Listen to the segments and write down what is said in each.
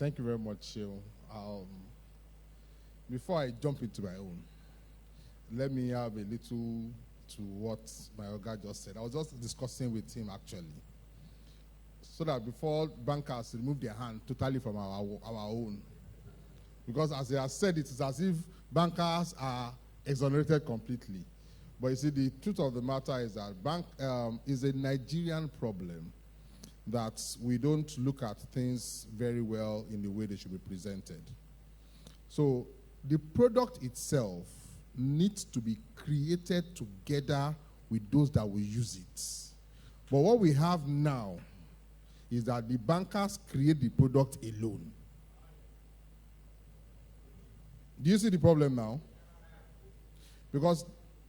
Thank you very much, Shil. Before I jump into my own, let me have a little to what my Oga just said. I was just discussing with him, actually, so that before bankers remove their hand totally from our own. Because as they have said, it is as if bankers are exonerated completely. But you see, the truth of the matter is that bank is a Nigerian problem, that we don't look at things very well in the way they should be presented. So the product itself needs to be created together with those that will use it. But what we have now is that the bankers create the product alone. Do you see the problem now? Because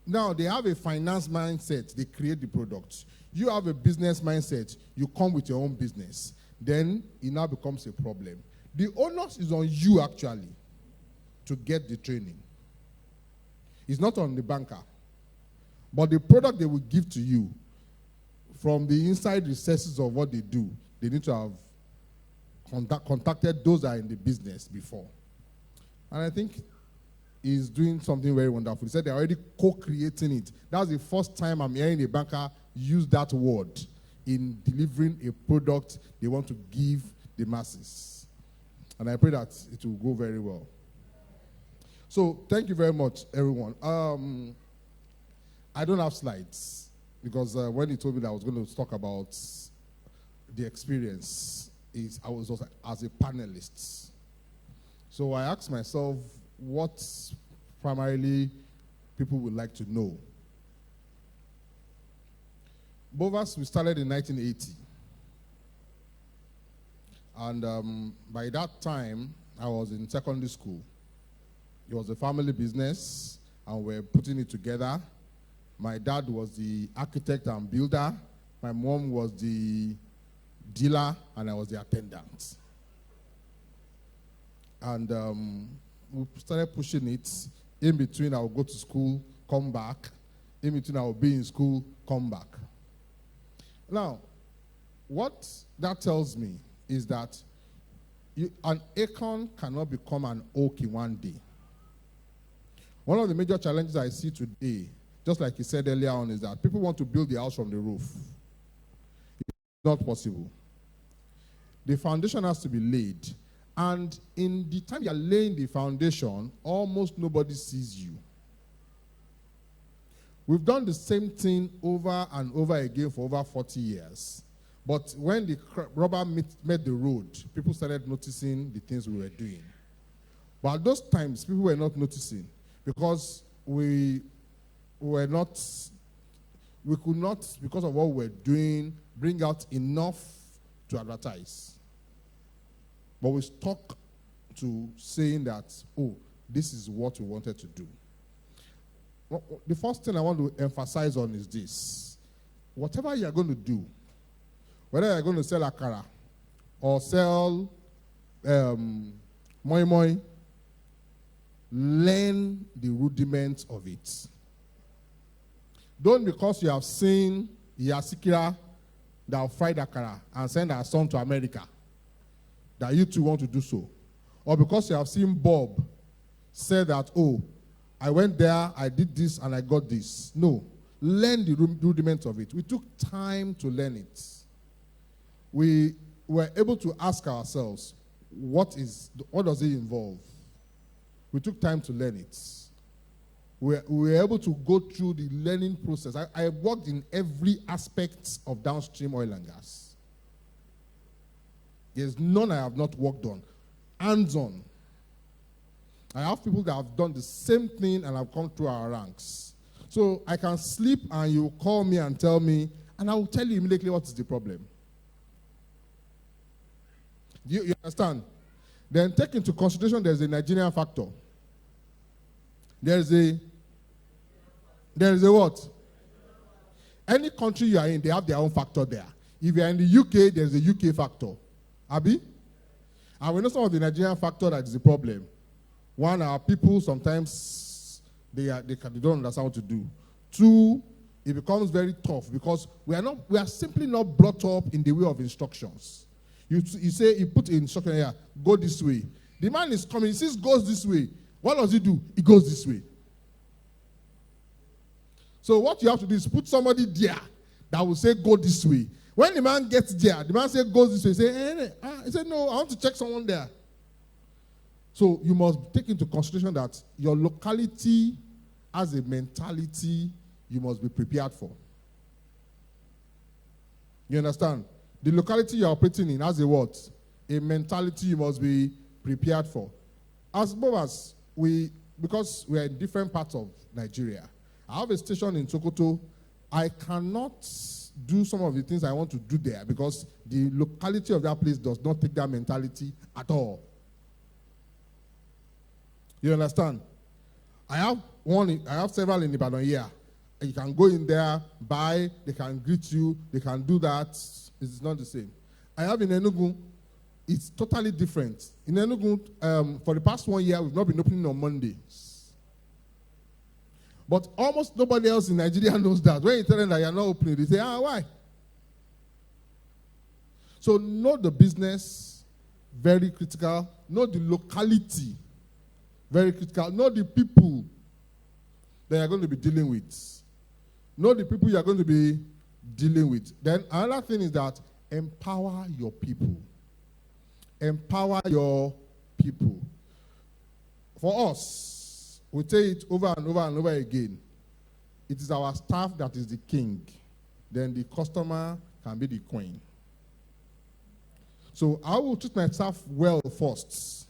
now they have a finance mindset, they create the product. You have a business mindset, you come with your own business. Then it now becomes a problem. The onus is on you, actually, to get the training. It's not on the banker. But the product they will give to you, from the inside recesses of what they do, they need to have contacted those that are in the business before. And I think he's doing something very wonderful. He said they're already co-creating it. That's the first time I'm hearing a banker use that word in delivering a product they want to give the masses. And I pray that it will go very well. So thank you very much, everyone. I don't have slides because when he told me that I was going to talk about the experience, I was also as a panelist. So I asked myself what primarily people would like to know. BOVAS, we started in 1980. And by that time, I was in secondary school. It was a family business, and we're putting it together. My dad was the architect and builder. My mom was the dealer, and I was the attendant. And we started pushing it. In between, I would go to school, come back. In between, I would be in school, come back. Now, what that tells me is that an acorn cannot become an oak in one day. One of the major challenges I see today, just like you said earlier on, is that people want to build the house from the roof. It's not possible. The foundation has to be laid. And in the time you're laying the foundation, almost nobody sees you. We've done the same thing over and over again for over 40 years. But when the rubber met the road, people started noticing the things we were doing. But at those times, people were not noticing because we could not, because of what we were doing, bring out enough to advertise. But we stuck to saying that, oh, this is what we wanted to do. The first thing I want to emphasize on is this. Whatever you're going to do, whether you're going to sell akara or sell moi moi, learn the rudiments of it. Don't because you have seen Yasikira that fried akara and send her son to America, that you too want to do so. Or because you have seen Bob say that, oh, I went there, I did this, and I got this. No. Learn the rudiments of it. We took time to learn it. We were able to ask ourselves, what does it involve? We took time to learn it. We were able to go through the learning process. I worked in every aspect of downstream oil and gas. There's none I have not worked on. Hands-on. I have people that have done the same thing and have come through our ranks. So I can sleep and you call me and tell me, and I will tell you immediately what is the problem. Do you understand? Then take into consideration there's a Nigerian factor. There's a what? Any country you are in, they have their own factor there. If you are in the UK, there's a UK factor. Abi? And we know some of the Nigerian factor that is the problem. One, our people sometimes they don't understand what to do. Two, it becomes very tough because we are simply not brought up in the way of instructions. You say, you put instruction here, go this way. The man is coming, he sees goes this way. What does he do? He goes this way. So what you have to do is put somebody there that will say, go this way. When the man gets there, the man says, goes this way. He said, no, I want to check someone there. So you must take into consideration that your locality has a mentality you must be prepared for. You understand? The locality you're operating in has a what? A mentality you must be prepared for. As BOVAS, because we are in different parts of Nigeria, I have a station in Sokoto. I cannot do some of the things I want to do there because the locality of that place does not take that mentality at all. You understand? I have several in Ibadan here. You can go in there, buy, they can greet you, they can do that. It's not the same. I have in Enugu, it's totally different. In Enugu, for the past 1 year, we've not been opening on Mondays. But almost nobody else in Nigeria knows that. When you tell them that you're not opening, they say, why? So know the business, very critical. Know the locality, very critical. Know the people that you're going to be dealing with. Know the people you're going to be dealing with. Then another thing is that empower your people. Empower your people. For us, we say it over and over and over again. It is our staff that is the king. Then the customer can be the queen. So I will treat my staff well first.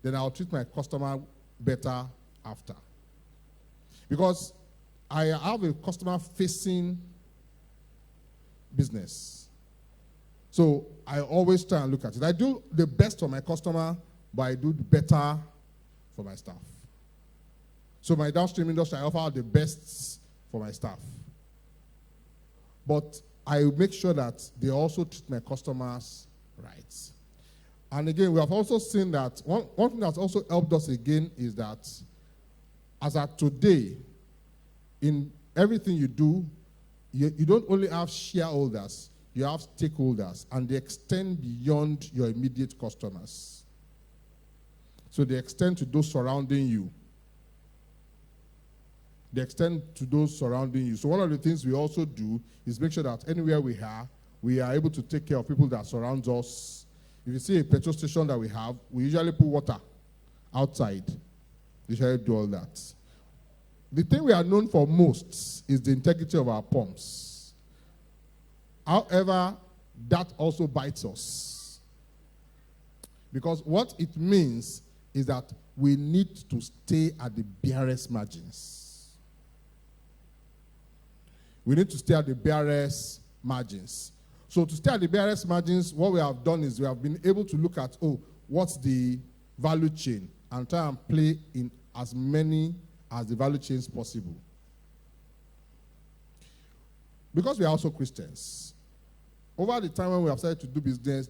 Then I'll treat my customer better after. Because I have a customer-facing business. So I always try and look at it. I do the best for my customer, but I do the better for my staff. So my downstream industry, I offer the best for my staff. But I make sure that they also treat my customers right. And again, we have also seen that one thing that's also helped us again is that as at today, in everything you do, you don't only have shareholders, you have stakeholders, and they extend beyond your immediate customers. So they extend to those surrounding you. They extend to those surrounding you. So one of the things we also do is make sure that anywhere we are able to take care of people that surround us. If you see a petrol station that we have, we usually put water outside. We usually do all that. The thing we are known for most is the integrity of our pumps. However, that also bites us. Because what it means is that we need to stay at the barest margins. We need to stay at the barest margins. So to stay at the barest margins, what we have done is we have been able to look at, what's the value chain, and try and play in as many as the value chains possible. Because we are also Christians, over the time when we have started to do business,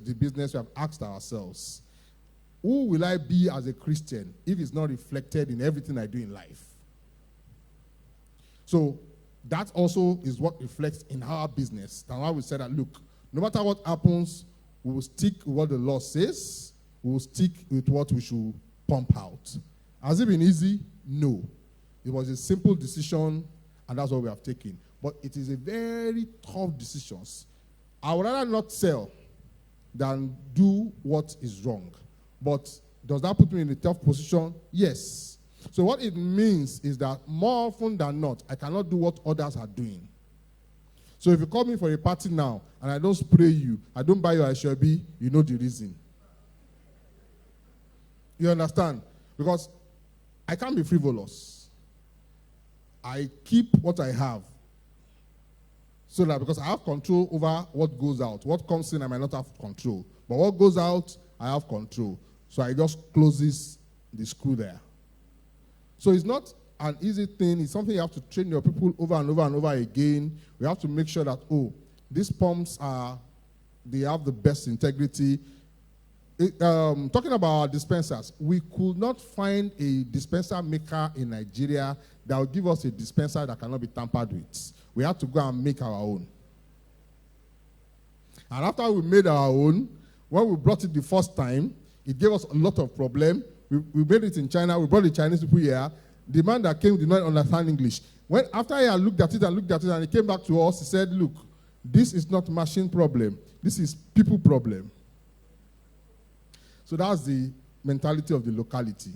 we have asked ourselves, who will I be as a Christian if it's not reflected in everything I do in life? So that also is what reflects in our business. That's why we said that, look, no matter what happens, we will stick with what the law says. We will stick with what we should pump out. Has it been easy? No. It was a simple decision, and that's what we have taken. But it is a very tough decision. I would rather not sell than do what is wrong. But does that put me in a tough position? Yes. So what it means is that more often than not, I cannot do what others are doing. So if you call me for a party now, and I don't spray you, I don't buy your Ashobi, you know the reason. You understand? Because I can't be frivolous. I keep what I have. So that because I have control over what goes out. What comes in, I might not have control. But what goes out, I have control. So I just close the screw there. So it's not an easy thing. It's something you have to train your people over and over and over again. We have to make sure that, these pumps they have the best integrity. Talking about our dispensers, we could not find a dispenser maker in Nigeria that would give us a dispenser that cannot be tampered with. We had to go and make our own. And after we made our own, When we brought it the first time, it gave us a lot of problem. We made it in China. We brought the Chinese people here. The man that came did not understand English. After he had looked at it, and he came back to us, he said, look, this is not machine problem. This is people problem. So that's the mentality of the locality.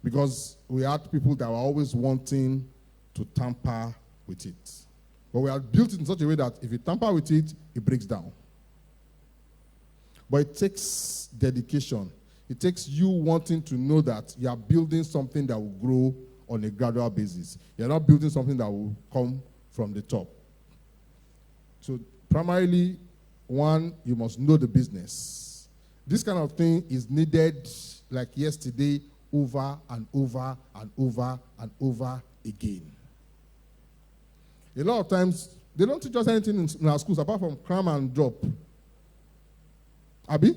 Because we had people that were always wanting to tamper with it. But we had built it in such a way that if you tamper with it, it breaks down. But it takes dedication. It takes you wanting to know that you are building something that will grow on a gradual basis. You're not building something that will come from the top. So primarily, one, you must know the business. This kind of thing is needed like yesterday, over and over and over and over again. A lot of times, they don't teach us anything in our schools apart from cram and drop. Abi?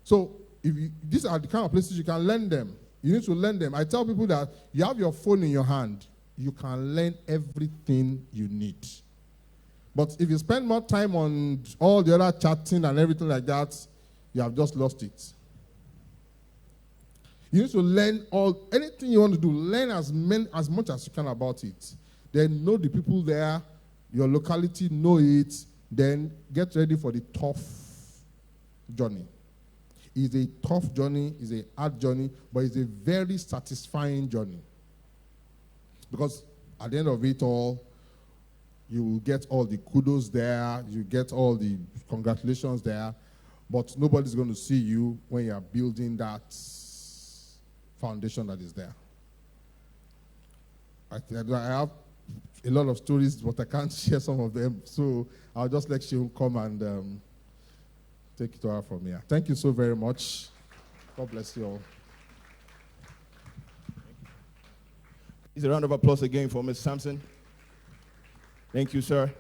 So, these are the kind of places you can learn them. You need to learn them. I tell people that you have your phone in your hand, you can learn everything you need. But if you spend more time on all the other chatting and everything like that, you have just lost it. You need to learn anything you want to do, learn as much as you can about it. Then know the people there, your locality, know it, then get ready for the tough journey. It's a tough journey, it's a hard journey, but it's a very satisfying journey. Because at the end of it all, you will get all the kudos there, you get all the congratulations there, but nobody's going to see you when you are building that foundation that is there. I have a lot of stories, but I can't share some of them, so I'll just let you come and take it over from here. Thank you so very much. God bless you all. Is a round of applause again for Mr. Samson. Thank you, sir.